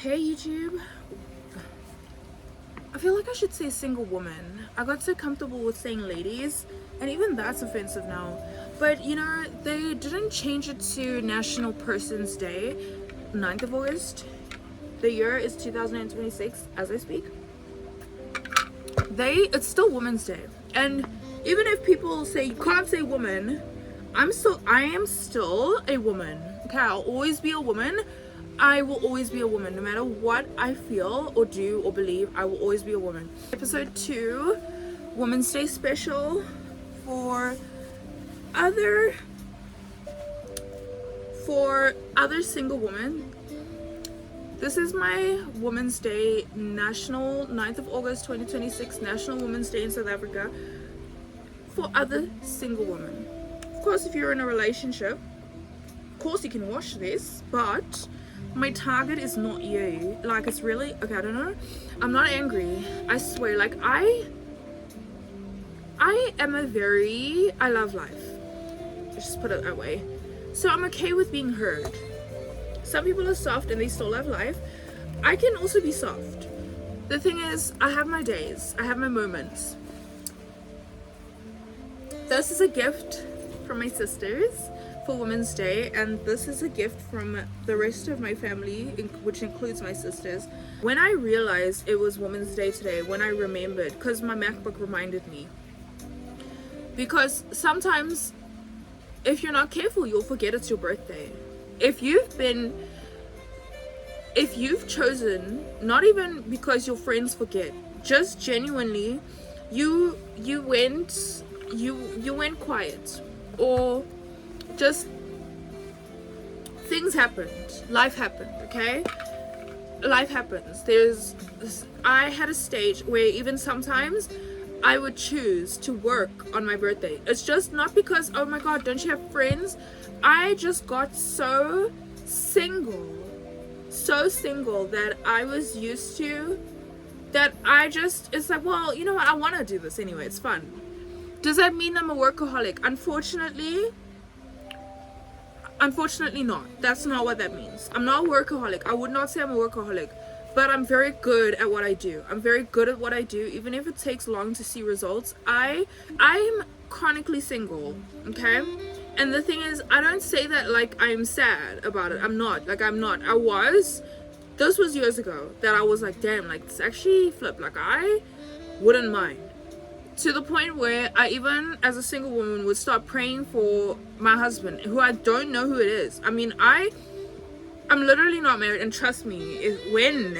Hey YouTube. I feel like I should say single woman. I got so comfortable with saying ladies, and even that's offensive now. But you know, they didn't change it to National Persons Day, 9th of August. The year is 2026 as I speak. It's still Women's Day. And even if people say you can't say woman, I am still a woman. Okay, I'll always be a woman. I will always be a woman. No matter what I feel or do or believe, I will always be a woman. Episode 2, Women's Day special for other single women. This is my Women's Day, National 9th of August 2026, National Women's Day in South Africa, for other single women. Of course, if you're in a relationship, of course you can watch this, but my target is not you. Like, it's really, okay, I don't know. I'm not angry. I swear, like, I love life. Let's just put it that way. So I'm okay with being heard. Some people are soft and they still love life. I can also be soft. The thing is, I have my days. I have my moments. This is a gift from my sisters for Women's Day, and this is a gift from the rest of my family, which includes my sisters. When I realized it was Women's Day today, when I remembered, because my MacBook reminded me, because sometimes if you're not careful, you'll forget it's your birthday. If you've chosen, not even because your friends forget, just genuinely you went quiet, or just things happened, life happened, okay? Life happens. I had a stage where even sometimes I would choose to work on my birthday. It's just not because, oh my god, don't you have friends? I just got so single that I was used to, that it's like, well, you know what, I want to do this anyway, it's fun. Does that mean I'm a workaholic? Unfortunately not. That's not what that means. I'm not a workaholic. I would not say I'm a workaholic, but I'm very good at what I do. I'm very good at what I do, even if it takes long to see results. I'm chronically single, okay? And the thing is, I don't say that like I'm sad about it. I'm not. This was years ago that I was like, damn, like it's actually flipped. Like I wouldn't mind. To the point where I even, as a single woman, would start praying for my husband, who I don't know who it is. I mean, I'm literally not married, and trust me, when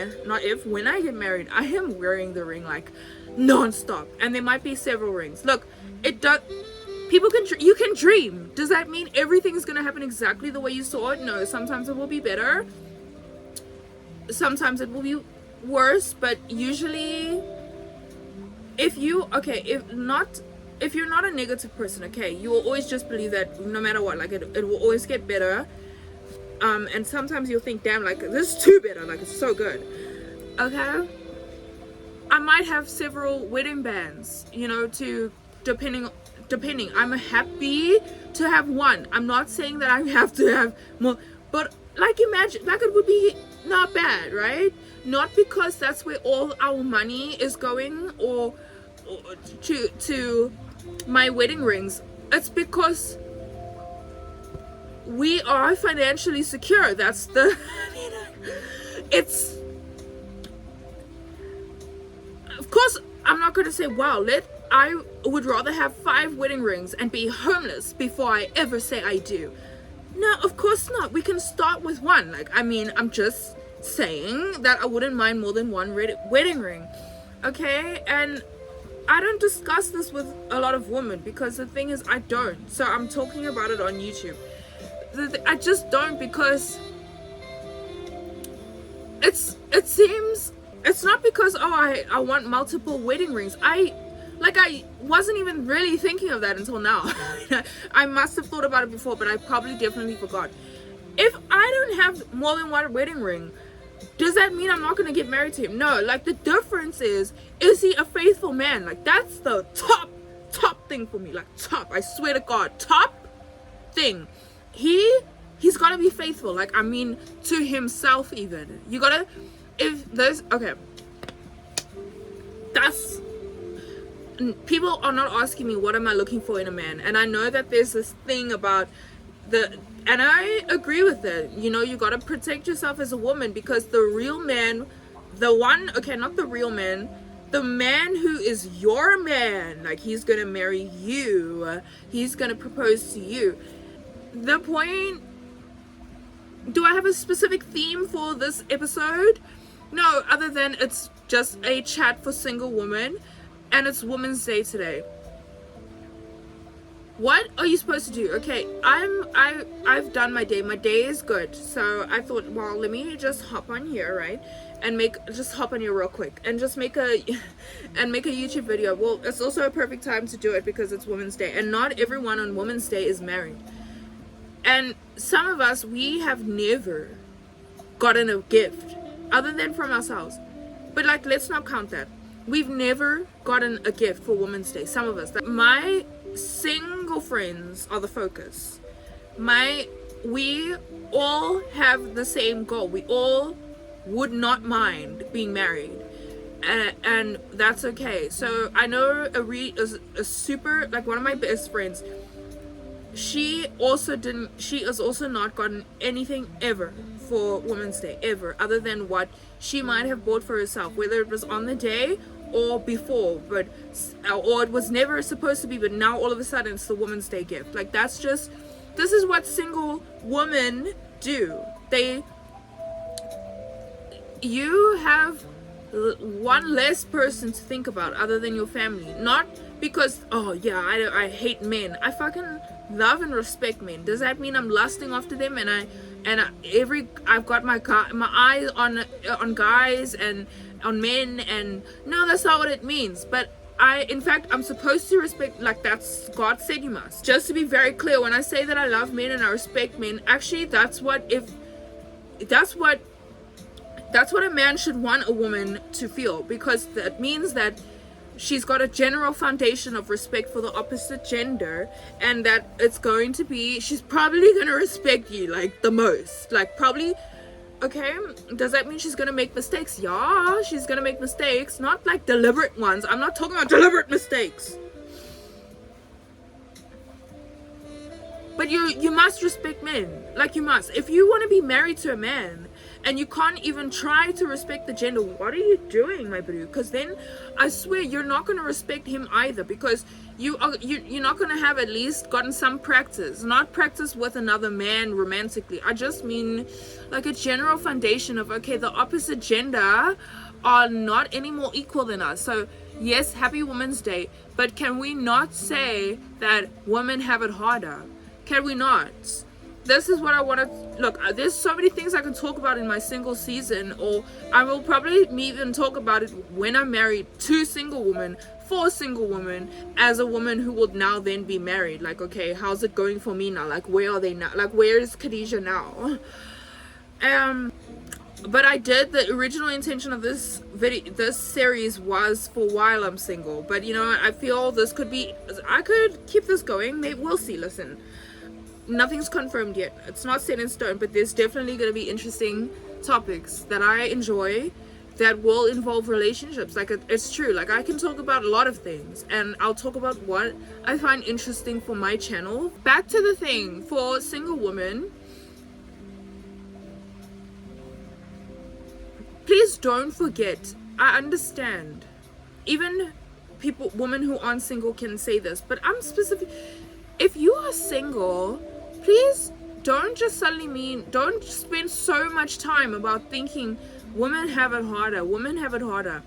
I get married, I am wearing the ring like non-stop, and there might be several rings. Look, you can dream. Does that mean everything is gonna happen exactly the way you saw it? No, sometimes it will be better, sometimes it will be worse, but usually, if you're not a negative person, okay, you will always just believe that no matter what, like it will always get better. And sometimes you'll think, damn, like this is too better, like it's so good. Okay, I might have several wedding bands, you know, depending. I'm happy to have one. I'm not saying that I have to have more, but like imagine, like it would be not bad, right? Not because that's where all our money is going, or to my wedding rings. It's because we are financially secure. That's the it's, of course I'm not going to say, wow, I would rather have 5 wedding rings and be homeless before I ever say I do. No, of course not. We can start with one. Like, I mean, I'm just saying that I wouldn't mind more than one wedding ring, okay? And I don't discuss this with a lot of women, because the thing is, I don't. So I'm talking about it on YouTube. I just don't, because it seems, it's not because, oh, I want multiple wedding rings. I wasn't even really thinking of that until now. I must have thought about it before, but I probably definitely forgot. If I don't have more than one wedding ring, does that mean I'm not going to get married to him? No, like the difference is he a faithful man? Like that's the top thing for me. Like top, I swear to God, top thing. He he's got to be faithful. Like, I mean, to himself even. You gotta, if there's, okay, that's, people are not asking me what am I looking for in a man, and I know that there's this thing about and I agree with it, you know, you gotta protect yourself as a woman, because the real man, the one, okay, not the real man, the man who is your man, like, he's gonna marry you, he's gonna propose to you. The point, do I have a specific theme for this episode? No, other than it's just a chat for single women, and it's Women's Day today. What are you supposed to do? Okay, I've done my day. My day is good. So I thought, well, let me just hop on here, right? And just hop on here real quick and just make a YouTube video. Well, it's also a perfect time to do it because it's Women's Day, and not everyone on Women's Day is married. And some of us, we have never gotten a gift other than from ourselves. But like, let's not count that. We've never gotten a gift for Women's Day. Some of us. My single friends are the focus. We all have the same goal. We all would not mind being married, and that's okay. So I know a super, like, one of my best friends, she has also not gotten anything ever for Women's Day, ever, other than what she might have bought for herself, whether it was on the day or before, or it was never supposed to be, but now all of a sudden it's the Women's Day gift. Like, this is what single women do. You have one less person to think about other than your family. Not because, oh yeah, I hate men. I fucking love and respect men. Does that mean I'm lusting after them I've got my eyes on guys and on men? And no, that's not what it means. But in fact, I'm supposed to respect, like, that's, God said you must. Just to be very clear, when I say that I love men and I respect men, actually that's what a man should want a woman to feel, because that means that she's got a general foundation of respect for the opposite gender, and that she's probably going to respect you, like, the most. Like, probably, okay, does that mean she's going to make mistakes? Yeah, she's going to make mistakes. Not, like, deliberate ones. I'm not talking about deliberate mistakes. But you must respect men. Like, you must. If you want to be married to a man and you can't even try to respect the gender, what are you doing, my bro? Because then I swear you're not going to respect him either, because you're not going to have at least gotten some practice. Not practice with another man romantically. I just mean like a general foundation of, okay, the opposite gender are not any more equal than us. So yes, happy Women's Day, but can we not say that women have it harder? Can we not? This is what I want to look. There's so many things I can talk about in my single season, or I will probably even talk about it when I'm married to single women, for a single woman, as a woman who will now then be married. Like, okay, how's it going for me now? Like, where are they now? Like, where is Khadijah now? But the original intention of this series was for while I'm single. But you know, I feel I could keep this going. Maybe we'll see. Listen, nothing's confirmed yet. It's not set in stone, but there's definitely going to be interesting topics that I enjoy that will involve relationships. Like, it's true. Like, I can talk about a lot of things, and I'll talk about what I find interesting for my channel. Back to the thing for single women. Please don't forget, I understand. Even women who aren't single can say this, but I'm specific. If you are single, please don't just don't spend so much time about thinking women have it harder.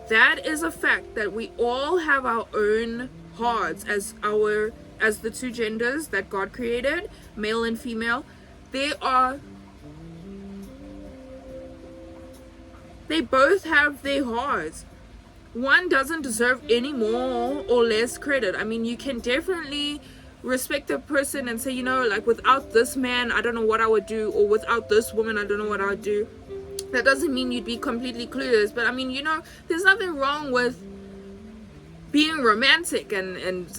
That is a fact, that we all have our own hearts as the two genders that God created, male and female. They both have their hearts. One doesn't deserve any more or less credit. I mean, you can definitely respect a person and say, you know, like, without this man, I don't know what I would do, or without this woman, I don't know what I would do. That doesn't mean you'd be completely clueless, but I mean, you know, there's nothing wrong with being romantic and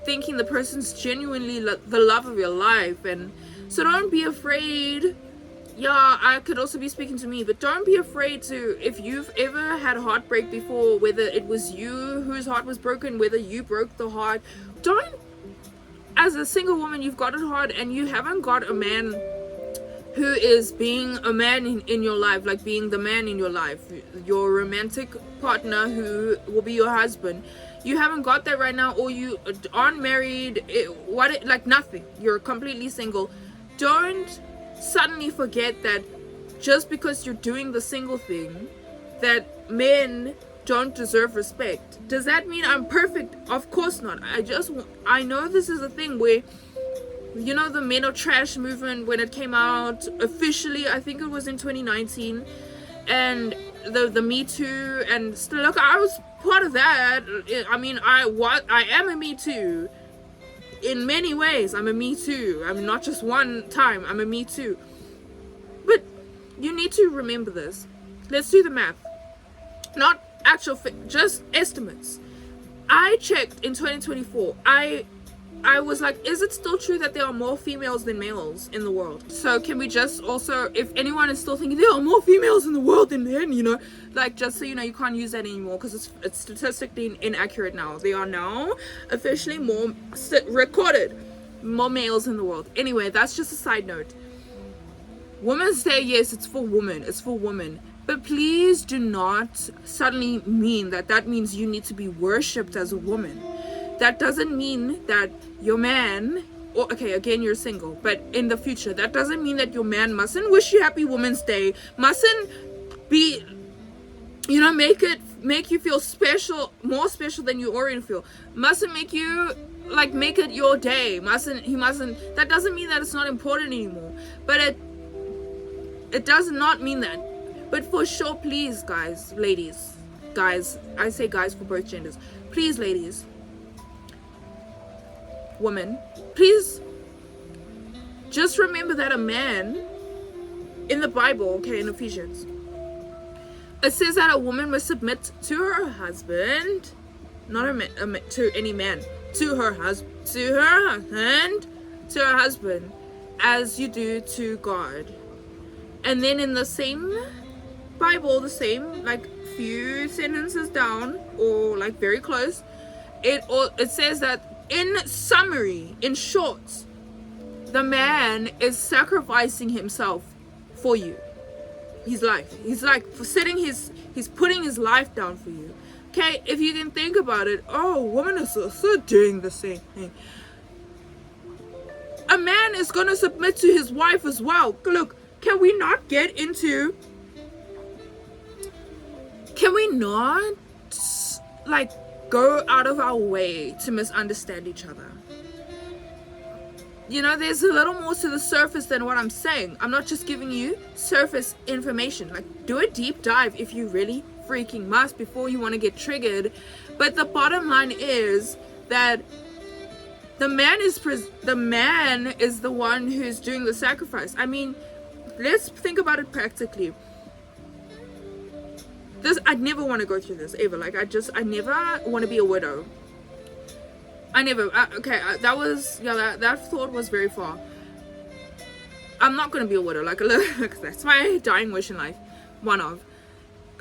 thinking the person's genuinely the love of your life. And so don't be afraid. Yeah, I could also be speaking to me, but don't be afraid to, if you've ever had heartbreak before, whether it was you whose heart was broken, whether you broke the heart, don't, as a single woman, you've got it hard and you haven't got a man who is being a man in your life, like being the man in your life, your romantic partner who will be your husband. You haven't got that right now, or you aren't married, like nothing. You're completely single. Don't suddenly forget that just because you're doing the single thing, that men don't deserve respect. Does that mean I'm perfect? Of course not. I know this is a thing where, you know, the Men Are Trash movement, when it came out officially, I think it was in 2019, and the Me Too, and still, look, I was part of that. I mean, I am a Me Too. In many ways, I'm a Me Too. I'm not just one time, I'm a Me Too. But you need to remember this. Let's do the math. Not actual, just estimates. I checked in 2024. I was like, is it still true that there are more females than males in the world? So can we just also, if anyone is still thinking there are more females in the world than men, you know, like, just so you know, you can't use that anymore because it's statistically inaccurate now. There are now officially more recorded more males in the world. Anyway, that's just a side note. Women's Day, yes, it's for women. It's for women. But please do not suddenly mean that means you need to be worshipped as a woman. That doesn't mean that your man, or okay, again, you're single, but in the future, that doesn't mean that your man mustn't wish you happy Women's Day, mustn't be, you know, make you feel special, more special than you already feel, mustn't make you, like, make it your day, he mustn't, that doesn't mean that it's not important anymore, but it does not mean that. But for sure, please, guys, ladies, guys, I say guys for both genders, please, ladies, women, please just remember that a man in the Bible, okay, in Ephesians, it says that a woman must submit to her husband, not to any man, to her husband, as you do to God. And then in the same Bible, the same, like, few sentences down, or like very close, it says that, in summary, in short, the man is sacrificing himself for you, his life. He's like he's putting his life down for you. Okay, if you can think about it, woman is also doing the same thing. A man is gonna submit to his wife as well. Look, can we not like go out of our way to misunderstand each other? You know, there's a little more to the surface than what I'm saying. I'm not just giving you surface information. Like, do a deep dive if you really freaking must before you want to get triggered. But the bottom line is that the man is the one who's doing the sacrifice. I mean, let's think about it practically. I'd never want to go through this ever. Like, I never want to be a widow. I never. That thought was very far. I'm not going to be a widow. Like, that's my dying wish in life. One of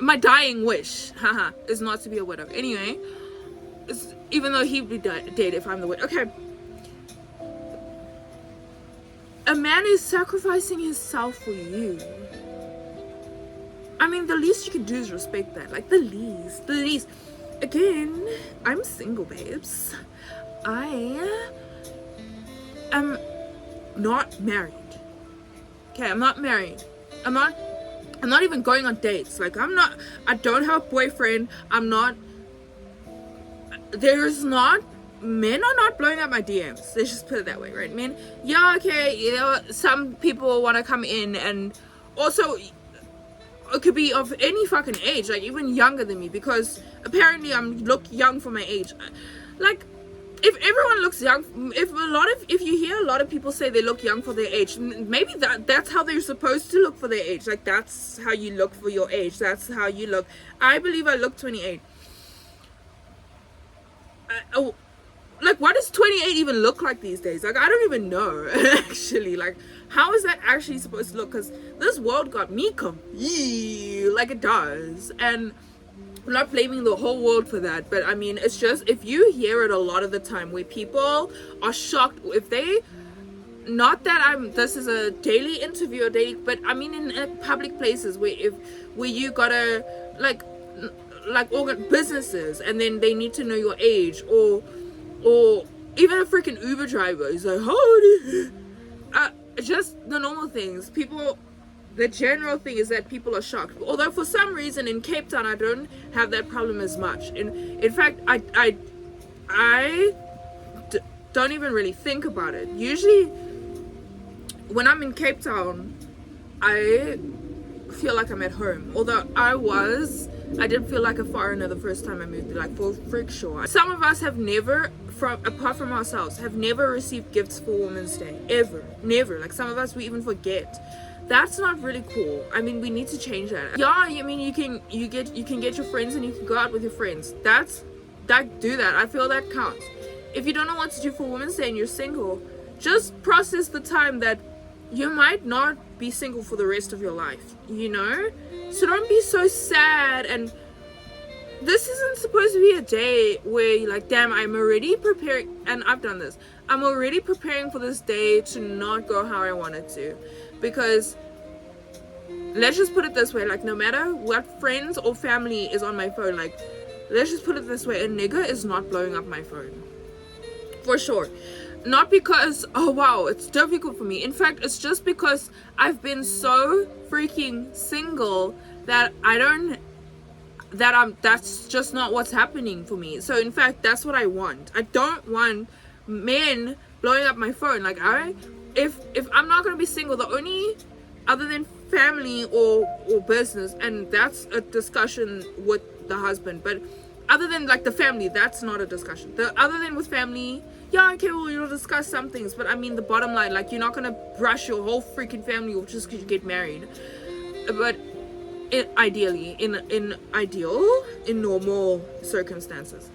my dying wish, is not to be a widow. Anyway, even though he'd be dead if I'm the widow. Okay. A man is sacrificing himself for you. I mean, the least you can do is respect that. Like, the least. Again, I'm single, babes. I am not married. Okay, I'm not married. I'm not even going on dates. Like, I don't have a boyfriend. Men are not blowing up my DMs. Let's just put it that way, right? Men, yeah, okay, you know, some people want to come in, and also, it could be of any fucking age, like even younger than me, because apparently I look young for my age. Like, if everyone looks young, if you hear a lot of people say they look young for their age, maybe that's how they're supposed to look for their age. Like, that's how you look for your age. That's how you look. I believe I look 28. Oh, like, what does 28 even look like these days? Like, I don't even know. Actually, like, how is that actually supposed to look? Because this world got me confused, like it does. And I'm not blaming the whole world for that, but I mean, it's just, if you hear it a lot of the time where people are shocked if they, not that this is a daily interview or daily, but I mean in public places where you gotta like businesses, and then they need to know your age, or even a freaking Uber driver is like, howdy, just the normal things. People, the general thing is that people are shocked. Although for some reason in Cape Town I don't have that problem as much. In fact, I don't even really think about it. Usually when I'm in Cape Town, I feel like I'm at home. Although I did feel like a foreigner the first time I moved there, like, for freak sure. Some of us have never, apart from ourselves, have never received gifts for Women's Day. Ever. Never. Like, some of us, we even forget. That's not really cool. I mean, we need to change that. Yeah, I mean, you can get your friends and you can go out with your friends. Do that. I feel that counts. If you don't know what to do for Women's Day and you're single, just process the time that you might not be single for the rest of your life, you know? So don't be so sad. And this isn't supposed to be a day where you're like, damn, I'm already preparing, and I've done this, I'm already preparing for this day to not go how I want it to. Because let's just put it this way, like, no matter what friends or family is on my phone, like, let's just put it this way, a nigga is not blowing up my phone. For sure. Not because, oh wow, it's difficult for me. In fact, it's just because I've been so freaking single that that's just not what's happening for me. So in fact, that's what I want. I don't want men blowing up my phone. Like, if I'm not gonna be single, the only, other than family or business, and that's a discussion with the husband, but other than like the family, that's not a discussion. Other than with family, yeah, okay, well, you'll discuss some things, but I mean, the bottom line, like, you're not gonna brush your whole freaking family off just because you get married. But ideally, in normal circumstances,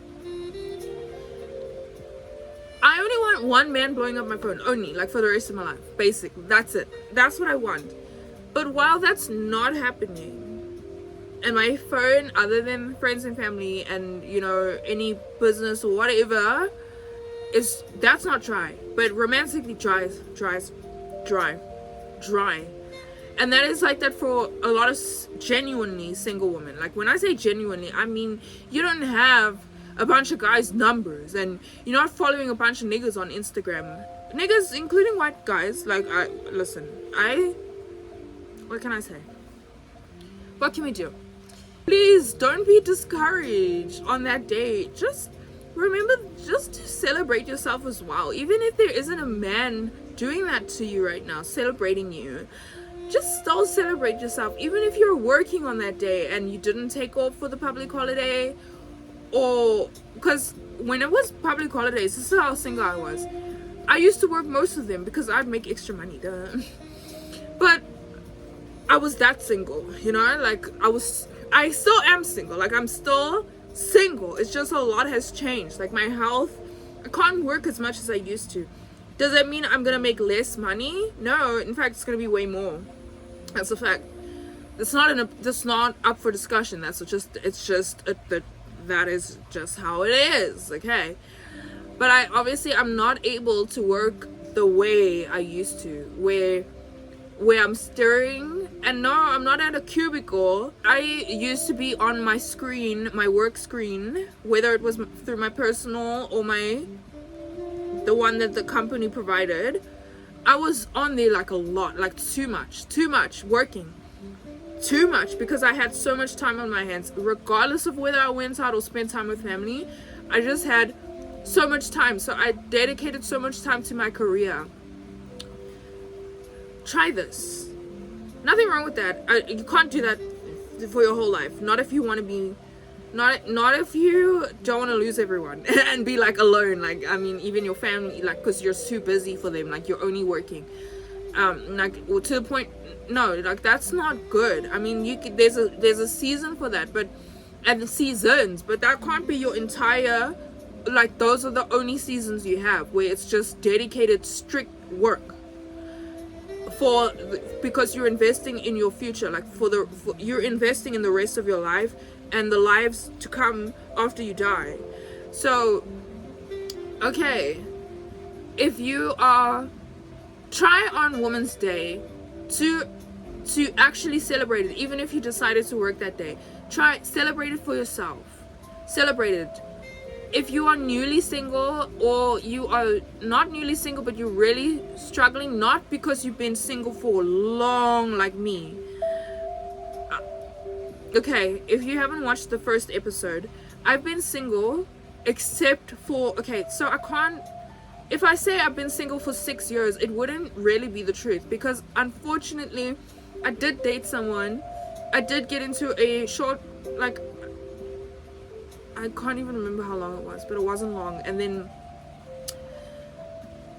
I only want one man blowing up my phone, only, like, for the rest of my life. Basically, that's it. That's what I want. But while that's not happening, and my phone, other than friends and family and, you know, any business or whatever, that's not dry, but romantically dry. And that is like that for a lot of genuinely single women. Like, when I say genuinely, I mean, you don't have a bunch of guys' numbers, and you're not following a bunch of niggas on Instagram. Niggas, including white guys. Like, what can I say? What can we do? Please don't be discouraged on that day. Just remember just to celebrate yourself as well. Even if there isn't a man doing that to you right now, celebrating you, just still celebrate yourself. Even if you're working on that day and you didn't take off for the public holiday, or because when it was public holidays, this is how single I was. I used to work most of them because I'd make extra money, duh. But I was that single, you know, like, I still am single. Like, I'm still single. It's just a lot has changed. Like, my health, I can't work as much as I used to. Does that mean I'm gonna make less money? No, in fact, it's gonna be way more. That's a fact. That's not up for discussion. That is just how it is. Okay, but I'm not able to work the way I used to, where I'm staring, and no, I'm not at a cubicle. I used to be on my screen, my work screen, whether it was through my personal or the one that the company provided. I was on there like a lot, like too much, working too much, because I had so much time on my hands. Regardless of whether I went out or spent time with family, I just had so much time. So I dedicated so much time to my career. Try this. Nothing wrong with that. You can't do that for your whole life. Not if you want to be, not if you don't want to lose everyone and be like alone. Like, I mean, even your family, like, because you're too busy for them. Like, you're only working. Like, to the point. No, like, that's not good. I mean, there's a season for that, and the seasons, but that can't be your entire like those are the only seasons you have where it's just dedicated strict work because you're investing in your future, like you're investing in the rest of your life and the lives to come after you die. So okay, if you are try on Women's Day to actually celebrate it, even if you decided to work that day, try celebrate it for yourself. Celebrate it. If you are newly single, or you are not newly single but you're really struggling, not because you've been single for long like me. Okay, if you haven't watched the first episode, I've been single except for, okay, so I can't, if I say I've been single for 6 years, it wouldn't really be the truth, because unfortunately I did date someone. I did get into a short, like, I can't even remember how long it was, but it wasn't long. And then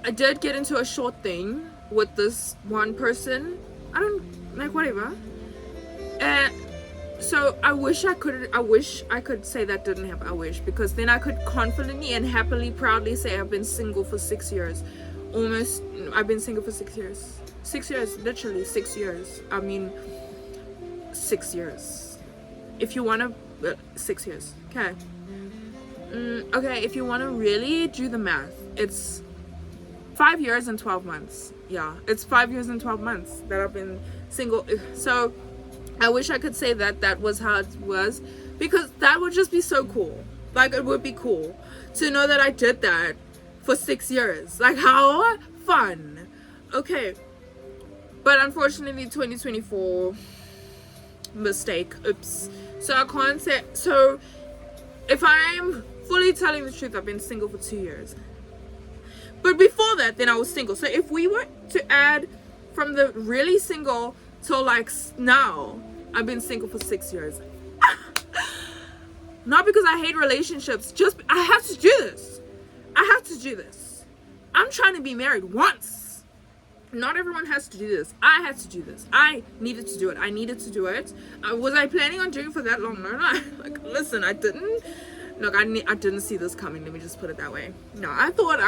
I did get into a short thing with this one person. I don't, like, whatever. So I wish I could say that didn't happen. I wish, because then I could confidently and happily, proudly say I've been single for 6 years. Almost, I've been single for 6 years. 6 years, literally 6 years. I mean, 6 years. If you want to, 6 years. Okay. Okay, if you want to really do the math, it's 5 years and 12 months. Yeah, it's 5 years and 12 months that I've been single. So I wish I could say that was how it was, because that would just be so cool. Like, it would be cool to know that I did that for 6 years. Like, how fun. Okay, but unfortunately 2024 mistake, oops. So I can't say, so if I'm fully telling the truth, I've been single for 2 years. But before that, then I was single. So if we were to add from the really single till like now, I've been single for 6 years. Not because I hate relationships, just I have to do this. I have to do this. I'm trying to be married once. Not everyone has to do this. I had to do this. I needed to do it. I needed to do it. Was I planning on doing it for that long? No. Like, listen, I didn't. Look, I didn't see this coming. Let me just put it that way. No, I thought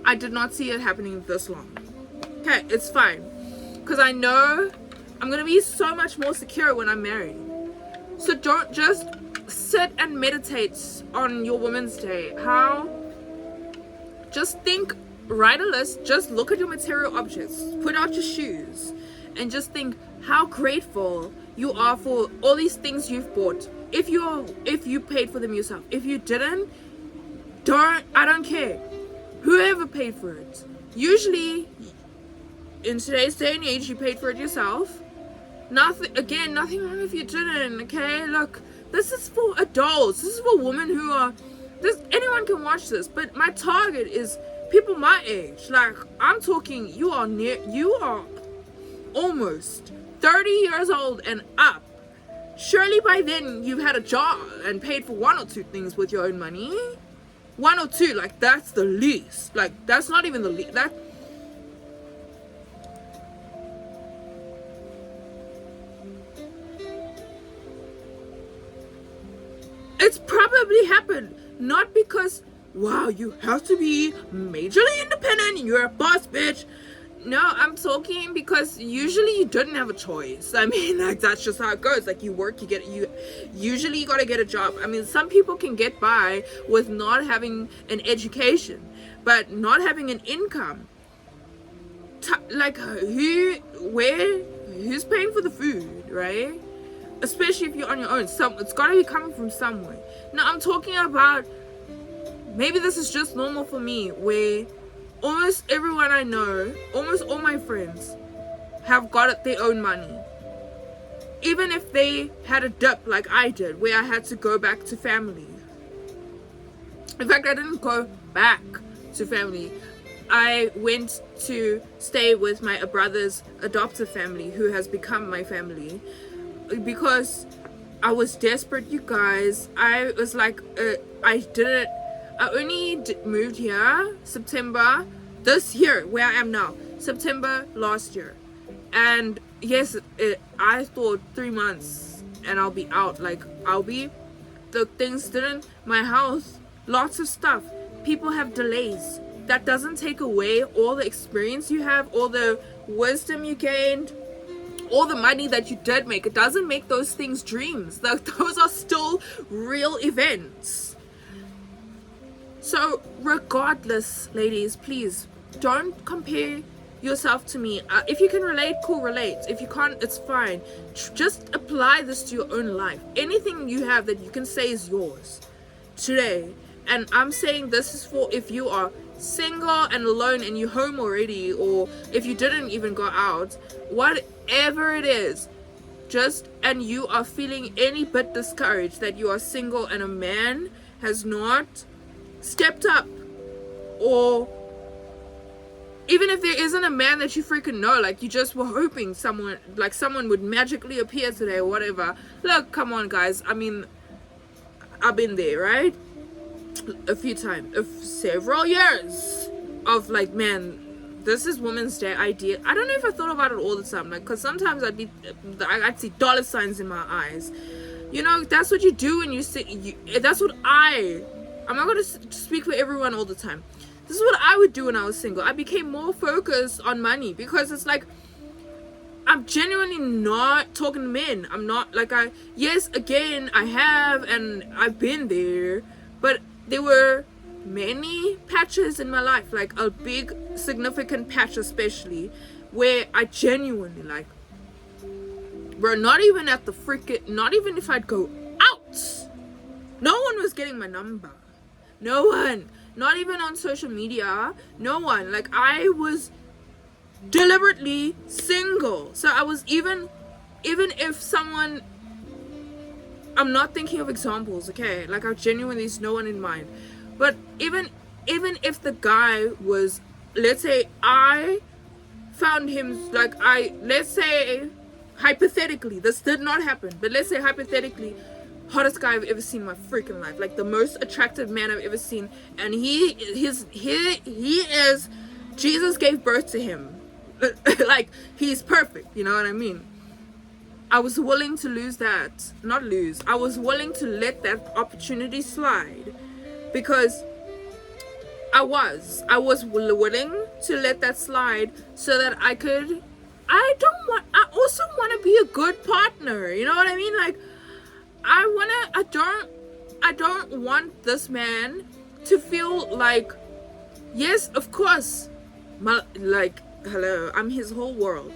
I did not see it happening this long. Okay, it's fine. Because I know I'm going to be so much more secure when I'm married. So don't just sit and meditate on your Women's Day. Just think, write a list, just look at your material objects, put out your shoes, and just think how grateful you are for all these things you've bought. If you paid for them yourself. If you didn't, I don't care. Whoever paid for it. Usually, in today's day and age, you paid for it yourself. Nothing wrong if you didn't, okay? Look, this is for adults. This is for women who are, anyone can watch this, but my target is people my age. Like, I'm talking, you are almost 30 years old and up. Surely by then you've had a job and paid for one or two things with your own money. One or two, like, that's the least. Like, that's not even the least. It's probably happened. Not because, wow, you have to be majorly independent and you're a boss bitch. No, I'm talking because usually you didn't have a choice. I mean, like, that's just how it goes. Like, you work, you usually you gotta get a job. I mean, some people can get by with not having an education, but not having an income. Like, who's paying for the food, right? Especially if you're on your own. It's gotta be coming from somewhere. Now, I'm talking about, maybe this is just normal for me, where almost everyone I know, almost all my friends, have got their own money. Even if they had a dip like I did, where I had to go back to family. In fact, I didn't go back to family. I went to stay with my brother's adoptive family, who has become my family, because I was desperate, you guys. I was like, I only moved here September this year, where I am now. September last year. And yes, I thought 3 months and I'll be out. Like, the things didn't, my health, lots of stuff. People have delays. That doesn't take away all the experience you have, all the wisdom you gained, all the money that you did make. It doesn't make those things dreams. Those are still real events. So regardless, ladies, please don't compare yourself to me. If you can relate, cool, relate. If you can't, it's fine. Just apply this to your own life. Anything you have that you can say is yours today. And I'm saying this is for if you are single and alone and you're home already, or if you didn't even go out, whatever it is, and you are feeling any bit discouraged that you are single and a man has not stepped up, or even if there isn't a man that you freaking know, like you just were hoping someone would magically appear today or whatever. Look, come on guys, I mean, I've been there, right? A few times, several years of like, man, this is Women's Day idea. I don't know if I thought about it all the time, like, because sometimes I'd see dollar signs in my eyes. You know, that's what you do when you see. That's what I'm not gonna speak for everyone all the time. This is what I would do when I was single. I became more focused on money because it's like, I'm genuinely not talking to men. I'm not like, yes, again, I have, and I've been there, but there were many patches in my life, like a big significant patch especially, where I genuinely like, bro, not even if I'd go out, no one was getting my number. No one. Not even on social media. No one. Like, I was deliberately single. So I was even if someone, I'm not thinking of examples, okay? Like, I genuinely, there's no one in mind. But even if the guy was, let's say I found him, like, let's say hypothetically, this did not happen, but let's say hypothetically, hottest guy I've ever seen in my freaking life, like the most attractive man I've ever seen, and he is Jesus gave birth to him. Like, he's perfect, you know what I mean? I was willing to I was willing to let that opportunity slide, because I was willing to let that slide so that I also want to be a good partner, you know what I mean? Like, I don't want this man to feel like, yes, of course, hello, I'm his whole world,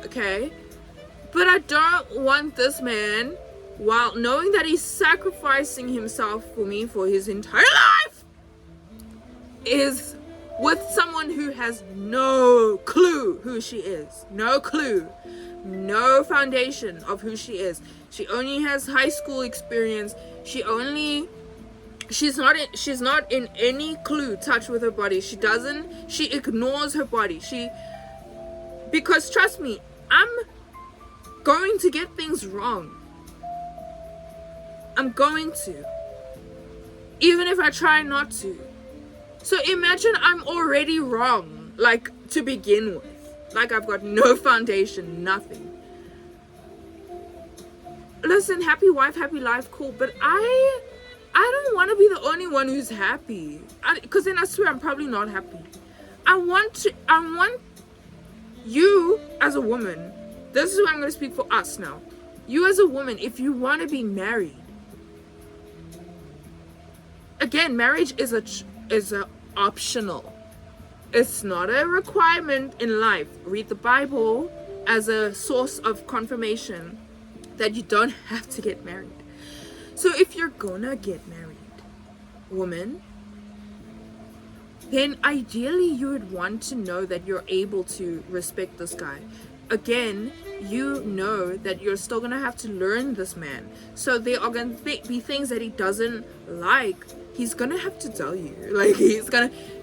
okay? But I don't want this man, while knowing that he's sacrificing himself for me for his entire life, is with someone who has no clue who she is. No clue. No foundation of who she is. She only has high school experience. She's not in any touch with her body. She ignores her body. Because trust me, I'm going to get things wrong. I'm going to. Even if I try not to. So imagine I'm already wrong, like, to begin with. Like, I've got no foundation, nothing. Listen, happy wife, happy life, cool, but I don't want to be the only one who's happy. Because then I swear I'm probably not happy. I want you as a woman, this is what I'm going to speak for us now. You as a woman, if you want to be married, again, marriage is a optional. It's not a requirement in life. Read the Bible as a source of confirmation that you don't have to get married. So if you're gonna get married, woman, then ideally you would want to know that you're able to respect this guy. Again, you know that you're still gonna have to learn this man. So there are gonna be things that he doesn't like. He's gonna have to tell you. Like,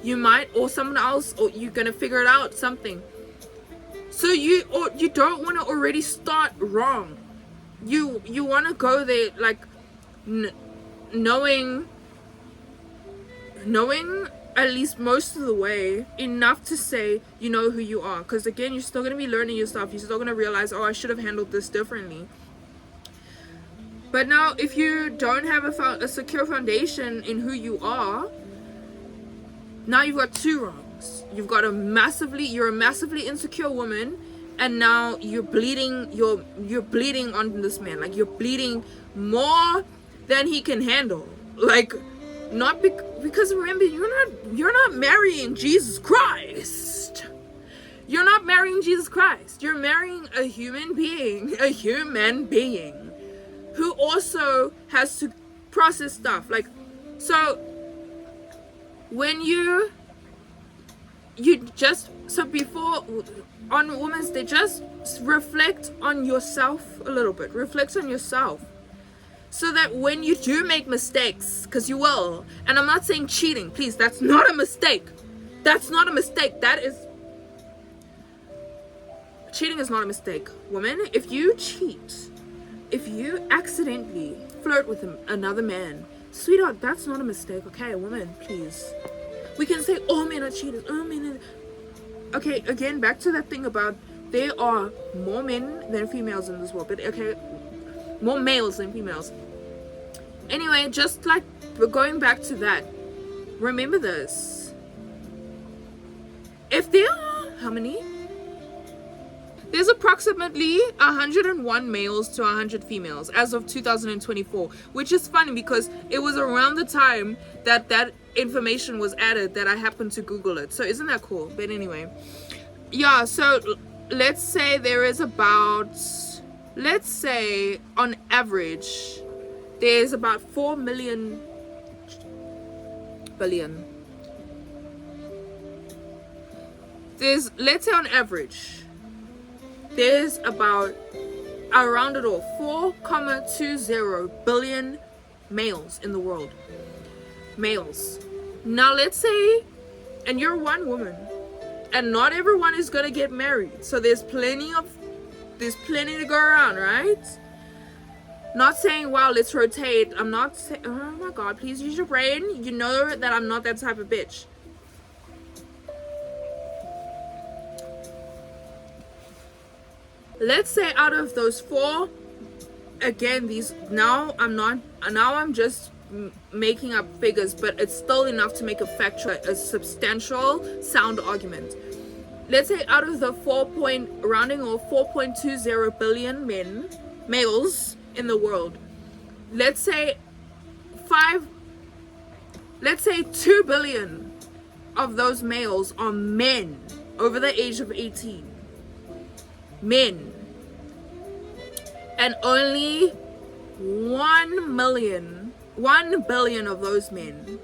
you might, or someone else, or you're gonna figure it out, something. So you don't want to already start wrong. You want to go there, like, knowing at least most of the way enough to say you know who you are. Because again, you're still gonna be learning your stuff. You're still gonna realize, oh, I should have handled this differently. But now, if you don't have a secure foundation in who you are, now you've got two wrongs. You've got you're a massively insecure woman, and now you're bleeding. You're bleeding on this man. Like, you're bleeding more than he can handle. Like, not because remember, you're not marrying Jesus Christ. You're not marrying Jesus Christ. You're marrying a human being who also has to process stuff. Like, so when before on Women's Day, just reflect on yourself a little bit. Reflect on yourself. So that when you do make mistakes, because you will, and I'm not saying cheating, please, that's not a mistake. That's not a mistake. Cheating is not a mistake. Woman, if you cheat, if you accidentally flirt with another man, sweetheart, that's not a mistake, okay? Woman, please. We can say, oh, men are cheaters, oh, men are... Okay, again, back to that thing about there are more men than females in this world, but okay, more males than females. Anyway, just like we're going back to that, remember this. If there are, how many? There's approximately 101 males to 100 females as of 2024, which is funny because it was around the time that information was added that I happened to Google it. So isn't that cool? But anyway, yeah, so let's say there is about, let's say on average, there's about 4 billion. Let's say on average, there's about, around it all, 4.20 billion males in the world. Males. Now let's say, and you're one woman, and not everyone is gonna get married. So there's plenty to go around, right? Not saying, wow, let's rotate. I'm not saying, oh my God, please use your brain. You know that I'm not that type of bitch. Let's say out of those 4, again, I'm just making up figures, but it's still enough to make a substantial, sound argument. Let's say out of the 4.20 billion males in the world, let's say 2 billion of those males are men over the age of 18. Men. And only 1 billion of those men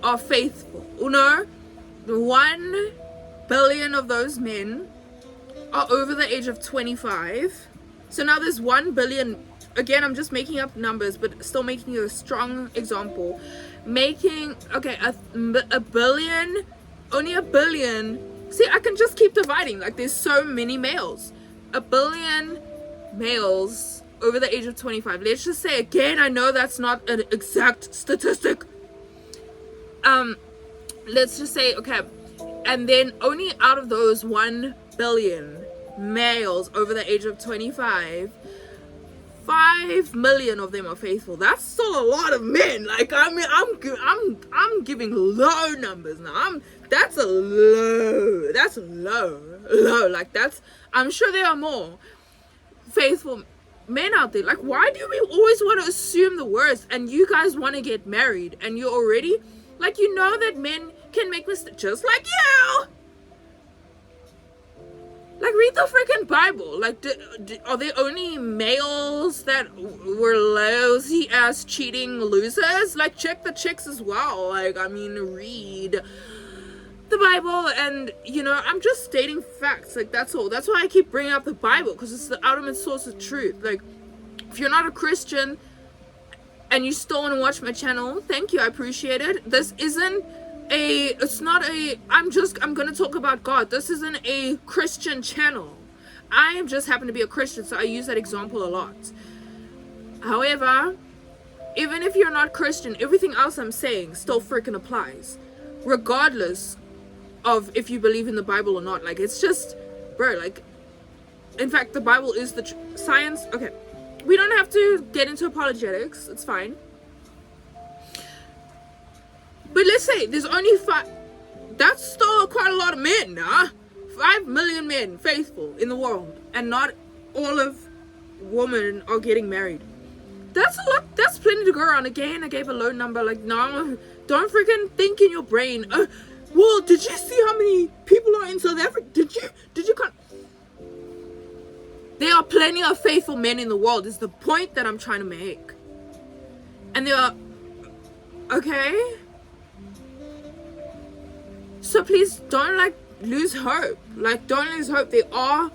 are faithful. No, 1 billion of those men are over the age of 25. So now there's 1 billion. Again, I'm just making up numbers, but still making a strong example. A billion, only a billion. See, I can just keep dividing. Like, there's so many males. 1 billion males over the age of 25. Let's just say, again, I know that's not an exact statistic. Let's just say, okay, and then only out of those 1 billion males over the age of 25, 5 million of them are faithful. That's still a lot of men. Like, I mean, I'm giving low numbers now. That's low. Like, I'm sure there are more faithful men out there. Like, why do we always want to assume the worst? And you guys want to get married, and you're already, like, you know that men can make mistakes, just like you. Like, read the freaking Bible. Like, are there only males that were lousy ass cheating losers? Like, check the chicks as well. Like, I mean, read the Bible, and I'm just stating facts. Like, that's all. That's why I keep bringing up the Bible, because it's the ultimate source of truth. Like, if you're not a Christian and you still want to watch my channel, thank you, I appreciate it. This isn't I'm gonna talk about God. This isn't a Christian channel. I just happen to be a Christian, so I use that example a lot. However, even if you're not Christian, everything else I'm saying still freaking applies, regardless of if you believe in the Bible or not. Like, it's just, bro, like, in fact, the Bible is the science. Okay, We don't have to get into apologetics. It's fine. But let's say there's only 5. That's still quite a lot of men, huh? 5 million men faithful in the world, and not all of women are getting married. That's a lot. That's plenty to go around. Again, I gave a low number. Like, no, don't freaking think in your brain. Well, did you see how many people are in South Africa? Did you? There are plenty of faithful men in the world. Is the point that I'm trying to make. And there are, okay. So please don't like lose hope. Like, don't lose hope. There are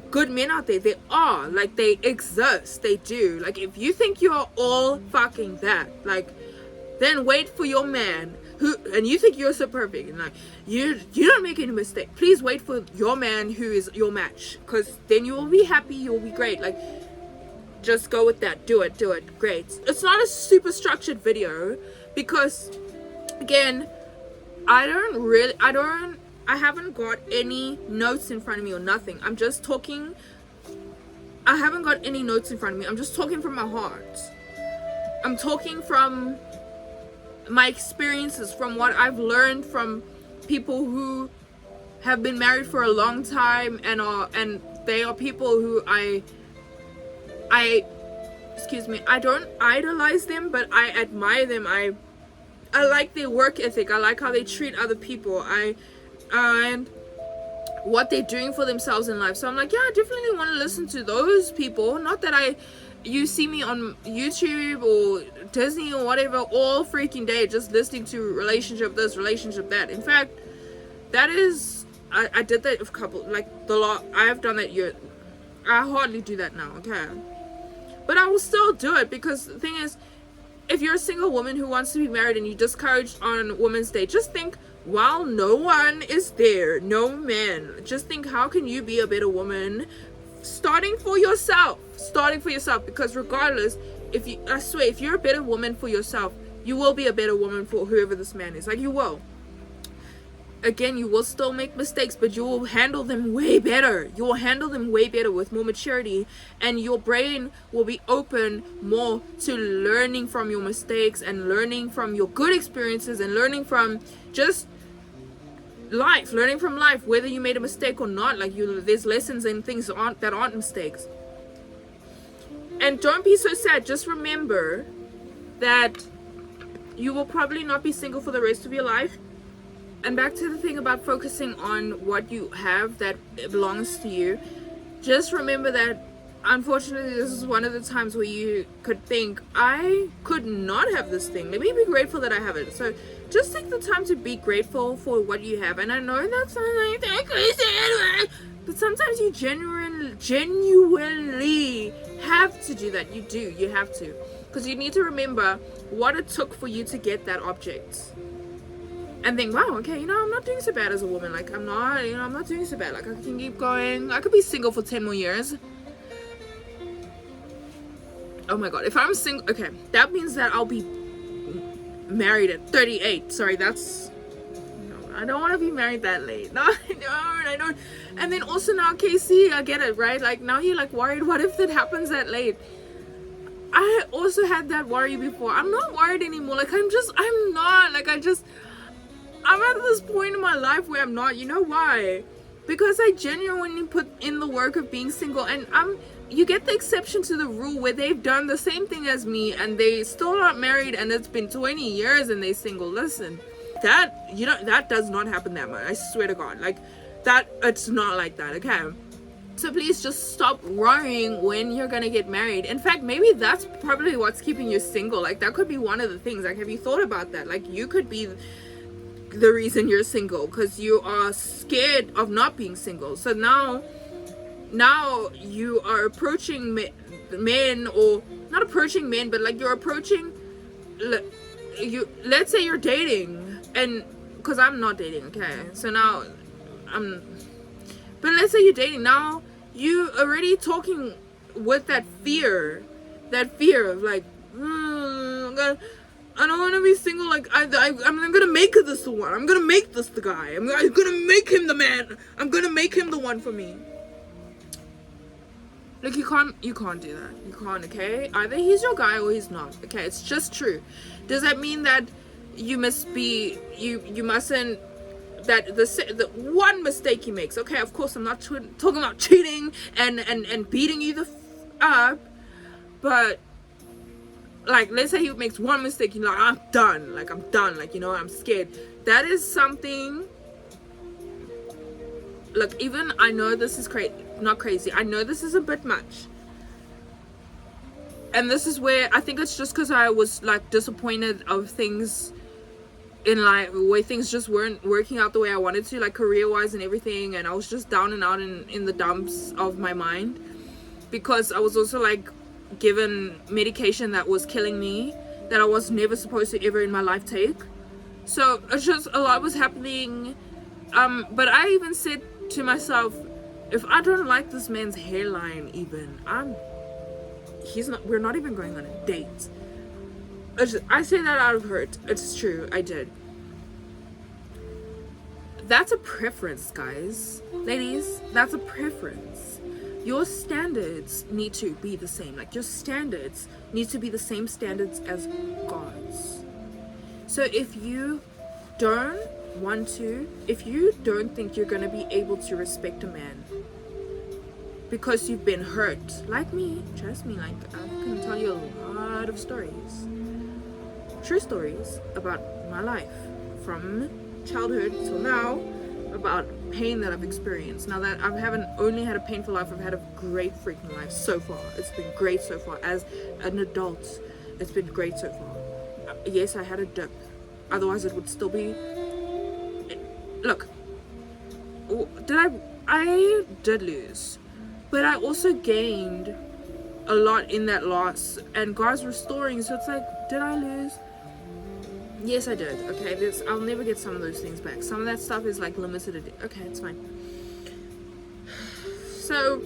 good men out there. They are, like, they exist. They do. Like, if you think you're all fucking that, like, then wait for your man who, and you think you're so perfect, and like you don't make any mistake. Please wait for your man who is your match, because then you will be happy. You'll be great. Like, just go with that. Do it. Great. It's not a super structured video because, again, I haven't got any notes in front of me or nothing. I'm just talking. I haven't got any notes in front of me. I'm just talking from my heart. I'm talking from my experiences, from what I've learned from people who have been married for a long time, and they are people who I don't idolize them, but I admire them. I like their work ethic. I like how they treat other people. And what they're doing for themselves in life. So I'm like, yeah, I definitely want to listen to those people. Not that you see me on YouTube or Disney or whatever all freaking day just listening to relationship this, relationship that. In fact, that is, I did that a couple, like the lot. I have done that year. I hardly do that now, okay? But I will still do it, because the thing is, if you're a single woman who wants to be married and you discouraged on Women's Day, just think, while no one is there, no man, just think, how can you be a better woman? Starting for yourself, because regardless, I swear, if you're a better woman for yourself, you will be a better woman for whoever this man is. Like, you will. Again, you will still make mistakes, but you will handle them way better. You will handle them way better with more maturity, and your brain will be open more to learning from your mistakes and learning from your good experiences and learning from just life, whether you made a mistake or not. Like, there's lessons and things that aren't mistakes. And don't be so sad. Just remember that you will probably not be single for the rest of your life. And back to the thing about focusing on what you have that belongs to you. Just remember that, unfortunately, this is one of the times where you could think, I could not have this thing. Let me be grateful that I have it. So just take the time to be grateful for what you have. And I know that sounds like that crazy, but sometimes you genuinely have to do that. You have to. Because you need to remember what it took for you to get that object. And think, wow, okay, I'm not doing so bad as a woman. Like, I'm not doing so bad. Like, I can keep going. I could be single for 10 more years. Oh my god, if I'm single, okay, that means that I'll be married at 38. Sorry, I don't want to be married that late. No, I don't. And then also now, Casey, I get it, right? Like, now you're like worried, what if it happens that late? I also had that worry before. I'm not worried anymore. Like, I'm not. Like, I'm at this point in my life where I'm not. You know why? Because I genuinely put in the work of being single, and you get the exception to the rule where they've done the same thing as me and they still not married, and it's been 20 years and they single. Listen, that does not happen that much. I swear to God. Like, that, it's not like that, okay? So please just stop worrying when you're gonna get married. In fact, maybe that's probably what's keeping you single. Like, that could be one of the things. Like, have you thought about that? Like, you could be the reason you're single because you are scared of not being single. So now you are approaching men, or not approaching men, but like you're approaching, let's say you're dating, and because I'm not dating, okay, so now but let's say you're dating. Now you already talking with that fear of like, I don't want to be single. Like, I'm gonna make this the one. I'm gonna make this the guy. I'm gonna make him the man. I'm gonna make him the one for me. Like, you can't do that. You can't, okay? Either he's your guy or he's not. Okay, it's just true. Does that mean that you must be, you mustn't, that the one mistake he makes, okay, of course I'm not talking about cheating and beating you the up, but like, let's say he makes one mistake, you're like, I'm done, like, I'm scared. That is something. Look, even I know this is not crazy, I know this is a bit much, and this is where I think it's just because I was like disappointed of things in life, where things just weren't working out the way I wanted to, like career-wise and everything, and I was just down and out in the dumps of my mind, because I was also like given medication that was killing me, that I was never supposed to ever in my life take. So it's just a lot was happening, but I even said to myself, if I don't like this man's hairline, even we're not even going on a date. I say that out of hurt. It's true, I did. That's a preference, guys. Ladies, that's a preference. Your standards need to be the same. Like, your standards need to be the same standards as God's. So if you don't think you're going to be able to respect a man because you've been hurt, like me, trust me, like, I can tell you a lot of stories, true stories about my life from childhood till now, about pain that I've experienced. Now that I haven't only had a painful life, I've had a great freaking life so far. It's been great so far. As an adult, it's been great so far. Yes, I had a dip, otherwise it would still be. Look, I did lose, but I also gained a lot in that loss, and God's restoring. So it's like, did I lose? Yes, I did. Okay, I'll never get some of those things back. Some of that stuff is like limited. Okay, it's fine. So,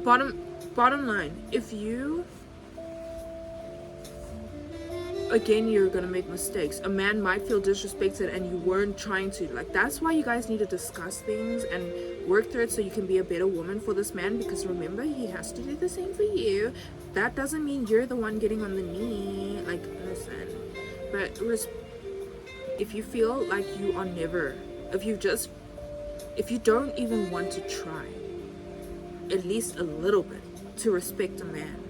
bottom line, if you, again, you're gonna make mistakes. A man might feel disrespected and you weren't trying to. Like, that's why you guys need to discuss things and work through it so you can be a better woman for this man, because remember, he has to do the same for you. That doesn't mean you're the one getting on the knee. Like, listen. But if you feel like you are never, if you don't even want to try, at least a little bit, to respect a man,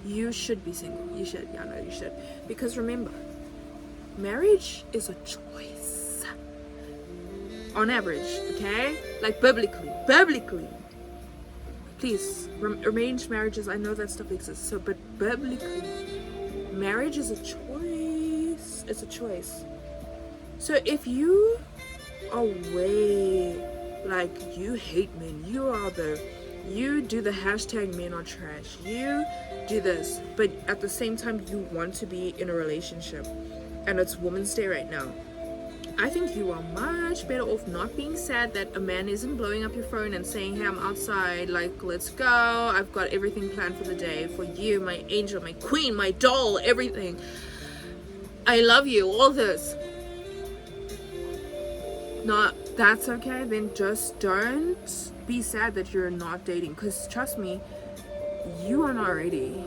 you should be single. You should. Yeah, no, you should. Because remember, marriage is a choice. On average, okay? Like, biblically. Please, arranged marriages, I know that stuff exists. So, but biblically, marriage is a choice. It's a choice. So if you are way, like, you hate men, you do the hashtag men are trash, you do this, but at the same time you want to be in a relationship, and it's Women's Day right now, I think you are much better off not being sad that a man isn't blowing up your phone and saying, hey, I'm outside, like, let's go, I've got everything planned for the day, for you, my angel, my queen, my doll, everything, I love you, all this. No, that's okay, then just don't be sad that you're not dating, because trust me, you are not ready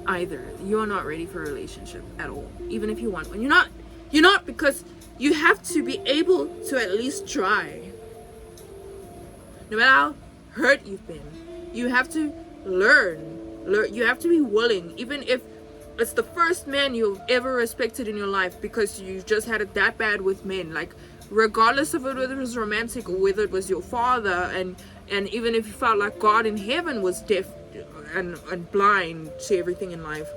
either. You are not ready for a relationship at all, even if you want one. You're not, because you have to be able to at least try. No matter how hurt you've been, you have to learn, you have to be willing, even if it's the first man you've ever respected in your life, because you just had it that bad with men, like, regardless of whether it was romantic or whether it was your father, and even if you felt like God in heaven was deaf and blind to everything in life.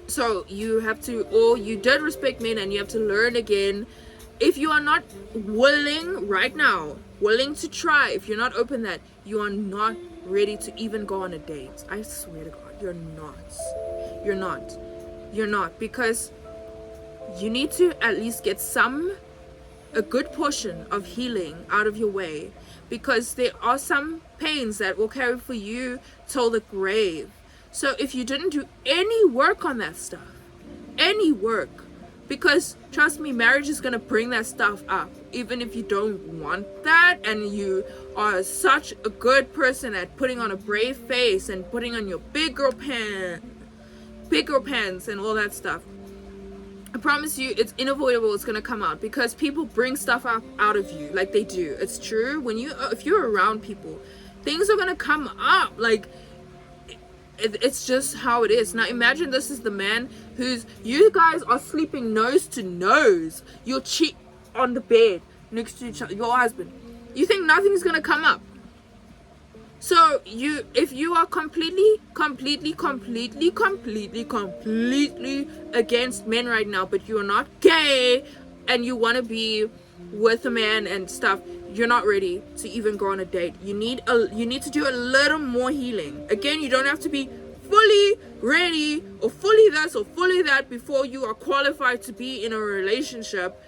So you have to, or you did respect men and you have to learn again. If you are not willing right now, willing to try, if you're not open, that you are not ready to even go on a date. I swear to God, you're not, because you need to at least get a good portion of healing out of your way, because there are some pains that will carry for you till the grave. So if you didn't do any work on that stuff, any work, Because trust me, marriage is going to bring that stuff up. Even if you don't want that, and you are such a good person at putting on a brave face and putting on your big girl pants and all that stuff, I promise you it's unavoidable. It's gonna come out because people bring stuff out of you, like they do. It's true. If you're around people, things are gonna come up. Like it's just how it is. Now imagine this is the man you guys are sleeping nose to nose. You'll cheat on the bed next to each other, your husband. You think nothing's gonna come up? So if you are completely against men right now, but you are not gay and you want to be with a man and stuff, you're not ready to even go on a date. You need to do a little more healing. Again, you don't have to be fully ready or fully this or fully that before you are qualified to be in a relationship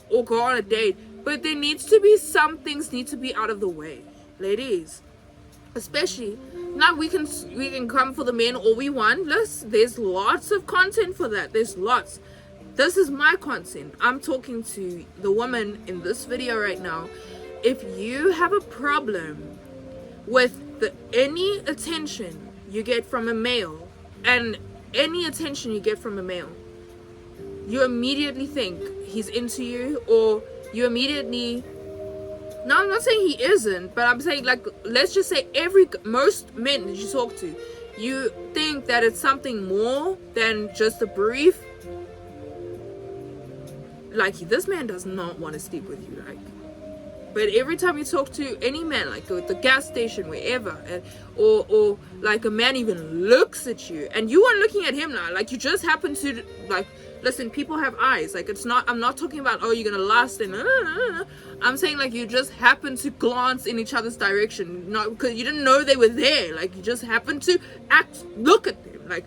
or go on a date. But there needs to be some things need to be out of the way, ladies. Especially now, we can come for the men all we want. There's lots of content for that. There's lots. This is my content. I'm talking to the woman in this video right now. If you have a problem with any attention you get from a male, and any attention you get from a male, you immediately think he's into you, or you immediately... No, I'm not saying he isn't, but I'm saying, like, let's just say most men that you talk to, you think that it's something more than just a brief, like, this man does not want to sleep with you, like. But every time you talk to any man, like at the gas station, wherever, or like a man even looks at you, and you aren't looking at him now, like you just happen to, like, listen, people have eyes, like I'm not talking about, oh, you're gonna lust and I'm saying, like, you just happen to glance in each other's direction, not because you didn't know they were there, like you just happen to look at them, like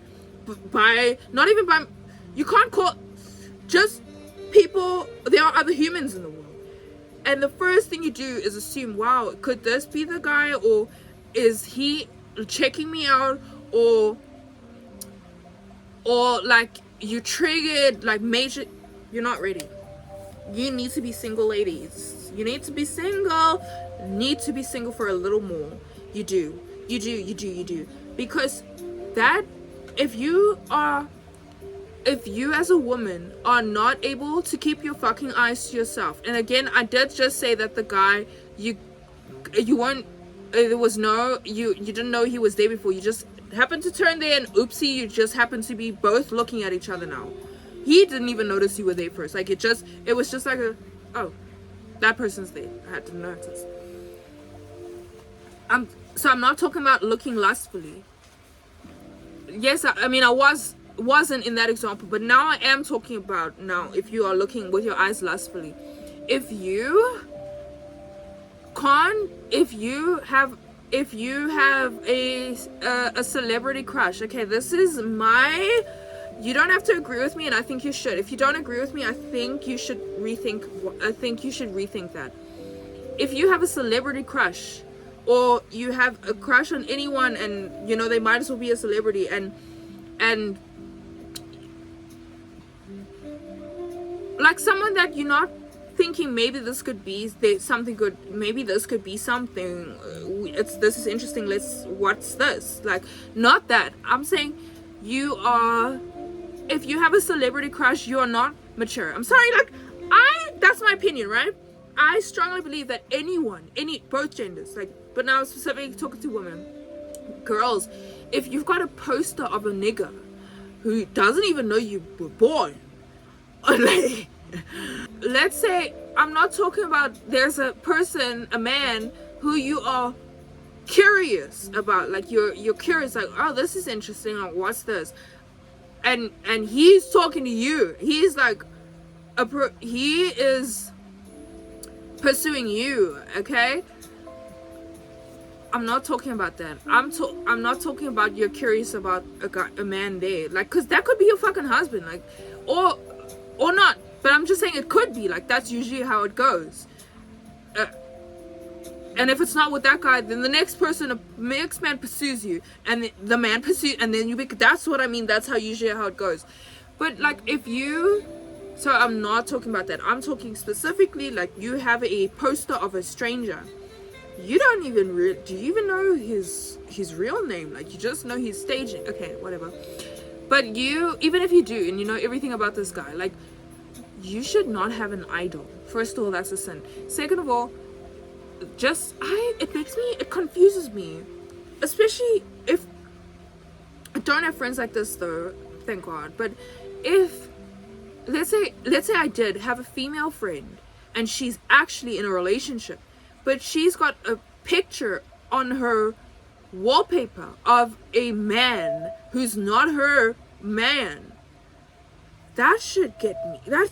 you can't call, just people, there are other humans in the world. And the first thing you do is assume, wow, could this be the guy, or is he checking me out, or like you triggered, like major. You're not ready. You need to be single, ladies. You need to be single. Need to be single for a little more. You do. Because that, if you as a woman are not able to keep your fucking eyes to yourself, and again, I did just say that the guy, you weren't, there was no, you didn't know he was there before, you just happened to turn there and oopsie, you just happened to be both looking at each other now. He didn't even notice you were there first, like it was just like oh, that person's there, I had to notice. I'm not talking about looking lustfully. Yes, I mean, wasn't in that example, but now I am talking about now if you are looking with your eyes lustfully. If you have a celebrity crush, okay, this is you don't have to agree with me, and I think you should. If you don't agree with me, I think you should rethink that. If you have a celebrity crush, or you have a crush on anyone, and you know they might as well be a celebrity, and like someone that you're not thinking maybe this could be something good, maybe this could be something, this is interesting, what's this, like, not that I'm saying, if you have a celebrity crush, you are not mature. I'm sorry, like, that's my opinion, right? I strongly believe that both genders, like, but now specifically talking to women, girls, if you've got a poster of a nigga who doesn't even know you were born, like, let's say, I'm not talking about, there's a man who you are curious about, like you're curious, like, oh, this is interesting, or what's this, and he's talking to you, he's like he is pursuing you, okay? I'm not talking about that. I'm not talking about you're curious about a man there, like, because that could be your fucking husband, like, or not. But I'm just saying it could be, like, that's usually how it goes. And if it's not with that guy, then the next man pursues you, and the man pursues, and then that's what I mean. That's usually how it goes. But like, if you So I'm not talking about that. I'm talking specifically like you have a poster of a stranger. You don't even do you even know his real name? Like, you just know he's staging. Okay, whatever. But you, even if you do, and you know everything about this guy, like, you should not have an idol. First of all, that's a sin. Second of all, it confuses me. Especially if, I don't have friends like this though, thank God. But if, let's say I did have a female friend and she's actually in a relationship, but she's got a picture on her wallpaper of a man who's not her man, that should get me. That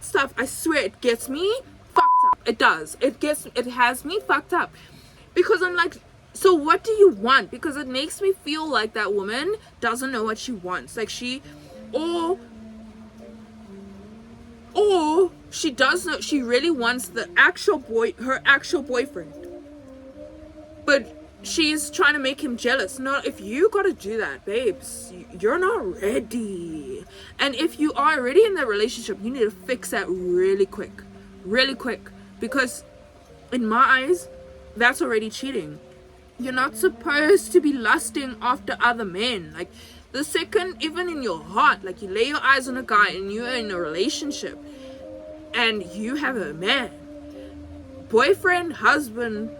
stuff, I swear, it gets me fucked up. It does. It has me fucked up. Because I'm like, so what do you want? Because it makes me feel like that woman doesn't know what she wants. Like or she does know, she really wants her actual boyfriend. But she's trying to make him jealous. No, if you gotta do that, babes, you're not ready. And if you are already in that relationship, you need to fix that really quick. Because in my eyes, that's already cheating. You're not supposed to be lusting after other men. Like, the second, even in your heart, like, you lay your eyes on a guy and you're in a relationship and you have a man, boyfriend, husband,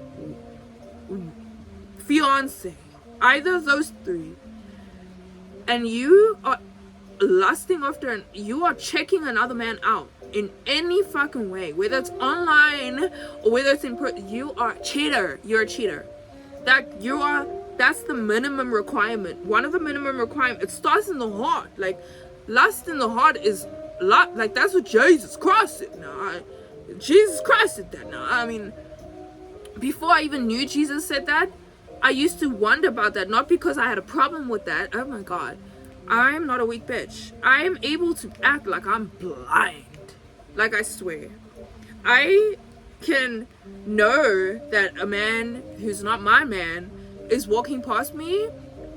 fiance, either of those three, and you are lusting after, and you are checking another man out in any fucking way, whether it's online or whether it's in person, you are a cheater. You're a cheater. That's the minimum requirement. One of the minimum requirements. It starts in the heart. Like, lust in the heart is like, that's what Jesus Christ did. Jesus Christ did that. I mean, before I even knew Jesus said that, I used to wonder about that. Not because I had a problem with that. Oh my God, I'm not a weak bitch. I am able to act like I'm blind. Like, I swear, I can know that a man who's not my man is walking past me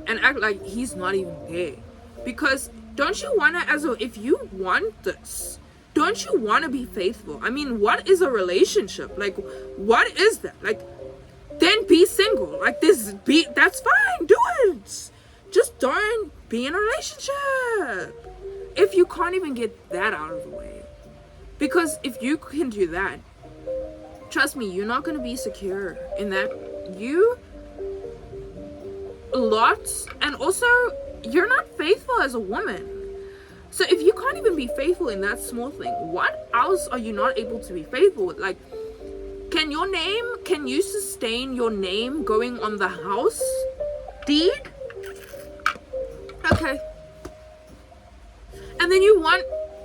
and act like he's not even there. Because don't you want to, if you want this, don't you want to be faithful? I mean, what is a relationship? Like, what is that? Like, then be single. Like, that's fine, do it. Just don't be in a relationship if you can't even get that out of the way. Because if you can do that, trust me, you're not going to be secure in that. And also, you're not faithful as a woman. So if you can't even be faithful in that small thing, what else are you not able to be faithful with? Like, can you sustain your name going on the house deed? Okay. And then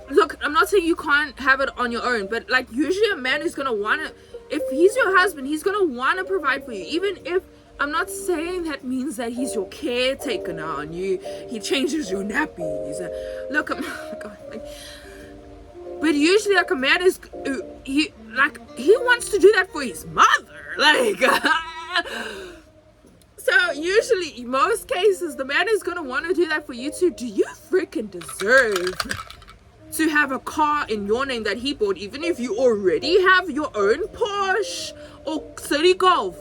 look, I'm not saying you can't have it on your own, but like, usually a man is going to want to, if he's your husband, he's going to want to provide for you. Even if, I'm not saying that means that he's your caretaker now and he changes your nappies. Look, God, like, but usually, like, a man is, he wants to do that for his mother. Like, so usually, in most cases, the man is going to want to do that for you too. Do you freaking deserve to have a car in your name that he bought, even if you already have your own Porsche or City Golf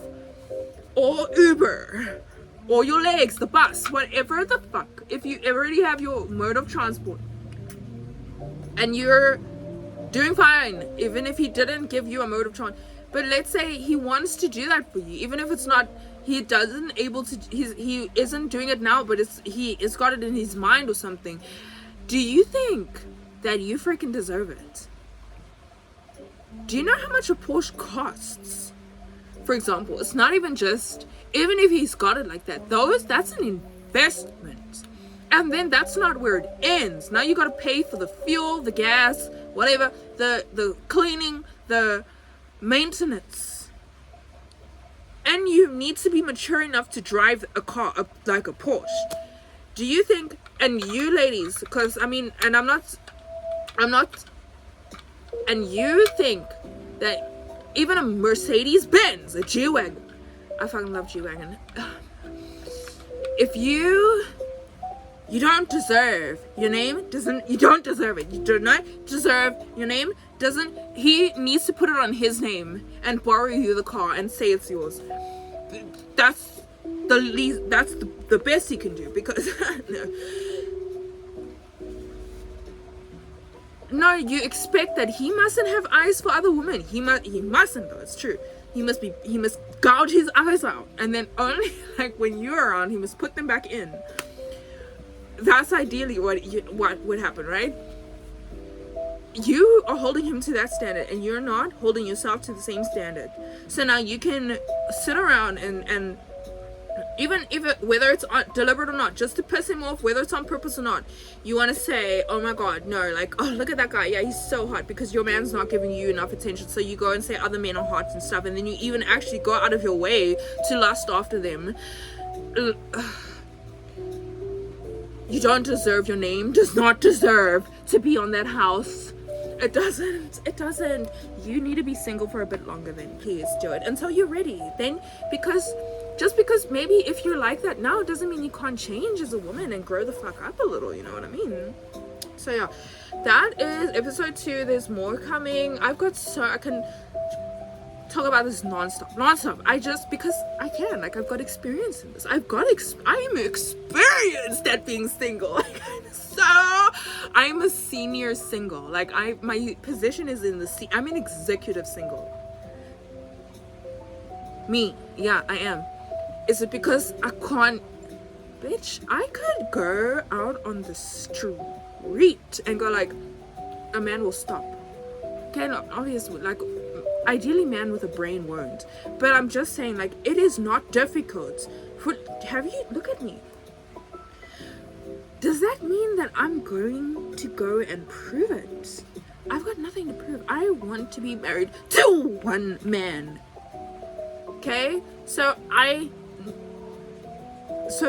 or Uber or your legs, the bus, whatever the fuck? If you already have your mode of transport and you're doing fine, even if he didn't give you a mode of transport, but let's say he wants to do that for you, even if it's not, he isn't doing it now, but it's got it in his mind or something. Do you think that you freaking deserve it? Do you know how much a Porsche costs? For example, it's not even just, even if he's got it like that, that's an investment. And then that's not where it ends. Now you got to pay for the fuel, the gas, whatever, the cleaning, the maintenance. And you need to be mature enough to drive a car like a Porsche. Do you think, and you ladies, because I mean, and I'm not, and you think that even a Mercedes-Benz, a G-Wagon, I fucking love G-Wagon. If you You don't deserve your name. You don't deserve it. You do not deserve your name. He needs to put it on his name and borrow you the car and say it's yours. That's the least. That's the best he can do, because no, you expect that he mustn't have eyes for other women. He mustn't though. It's true. He must gouge his eyes out, and then only like when you're around, he must put them back in. That's ideally what would happen, right? You are holding him to that standard, and you're not holding yourself to the same standard. So now you can sit around and even if whether it's deliberate or not, just to piss him off, whether it's on purpose or not, you want to say, oh my god, no, like, oh, look at that guy, yeah, he's so hot, because your man's not giving you enough attention. So you go and say other men are hot and stuff, and then you even actually go out of your way to lust after them. You don't deserve. Your name does not deserve to be on that house. It doesn't. You need to be single for a bit longer then. Please do it until you're ready. Then, just because maybe if you're like that now, it doesn't mean you can't change as a woman and grow the fuck up a little, you know what I mean? So yeah, that is episode 2. There's more coming. I can talk about this non-stop. Because I can, like, I've got experience in this. I am experienced at being single. So I'm a senior single. Like, my position is I'm an executive single. Yeah, I am. Is it because I can't? Bitch, I could go out on the street and go like, a man will stop. Okay, no, obviously, like, ideally man with a brain won't. But I'm just saying, like, it is not difficult. Look at me. Does that mean that I'm going to go and prove it? I've got nothing to prove. I want to be married to one man. Okay? So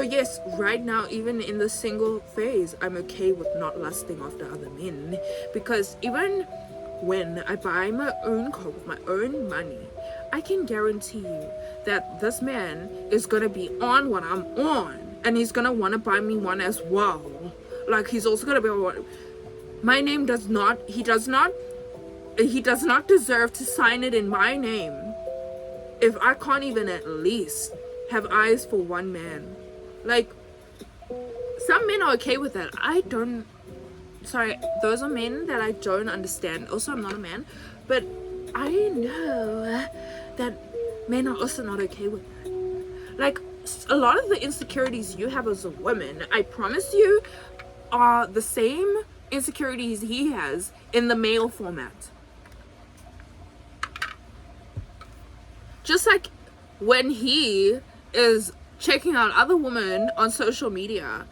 yes, right now, even in the single phase, I'm okay with not lusting after other men. Because even when I buy my own car with my own money, I can guarantee you that this man is gonna be on what I'm on, and he's gonna want to buy me one as well. Like, he's also gonna be on my name. He does not deserve to sign it in my name if I can't even at least have eyes for one man. Like, some men are okay with that. Sorry, those are men that I don't understand. Also, I'm not a man, but I know that men are also not okay with that. Like, a lot of the insecurities you have as a woman, I promise you, are the same insecurities he has in the male format. Just like when he is checking out other women on social media,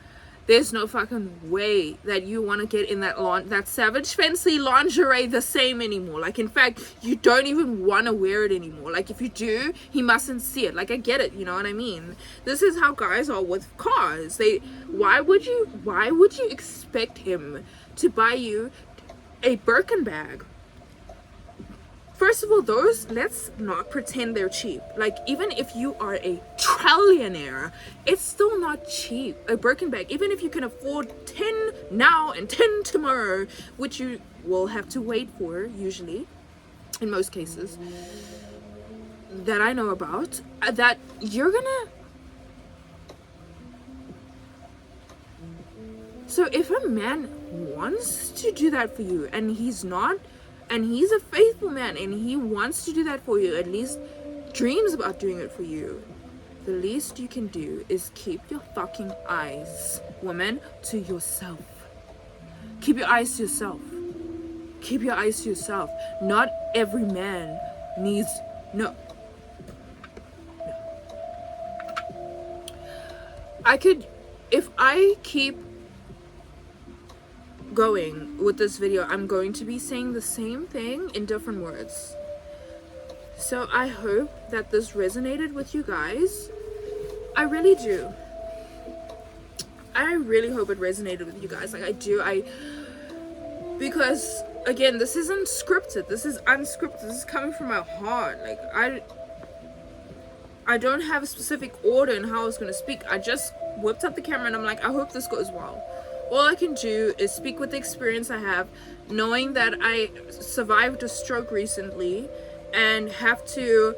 there's no fucking way that you want to get in that Savage Fancy lingerie the same anymore. Like, in fact, you don't even want to wear it anymore. Like, if you do, he mustn't see it. Like, I get it, you know what I mean? This is how guys are with cars. Why would you expect him to buy you a Birkin bag? First of all, let's not pretend they're cheap. Like, even if you are a trillionaire, it's still not cheap. A Birkin bag, even if you can afford 10 now and 10 tomorrow, which you will have to wait for, usually, in most cases, that I know about, that you're gonna... So if a man wants to do that for you, and he's a faithful man, and he wants to do that for you, at least dreams about doing it for you, the least you can do is keep your fucking eyes, woman, to yourself. Keep your eyes to yourself. Keep your eyes to yourself. Not every man needs... No. If I keep going with this video, I'm going to be saying the same thing in different words. So I hope that this resonated with you guys. I really do. I really hope it resonated with you guys. Like, I do. Because again, this isn't scripted. This is unscripted. This is coming from my heart. Like, I don't have a specific order in how I was going to speak. I just whipped up the camera and I'm like, I hope this goes well. All I can do is speak with the experience I have, knowing that I survived a stroke recently and have to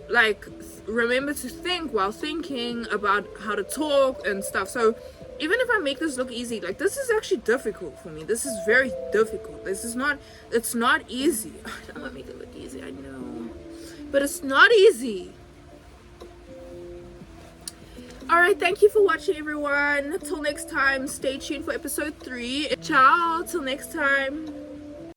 like remember to think while thinking about how to talk and stuff. So even if I make this look easy, like this is actually difficult for me. This is very difficult. It's not easy. I'm gonna make it look easy, I know, but it's not easy. Alright, thank you for watching, everyone. Till next time, stay tuned for episode 3. Ciao, till next time.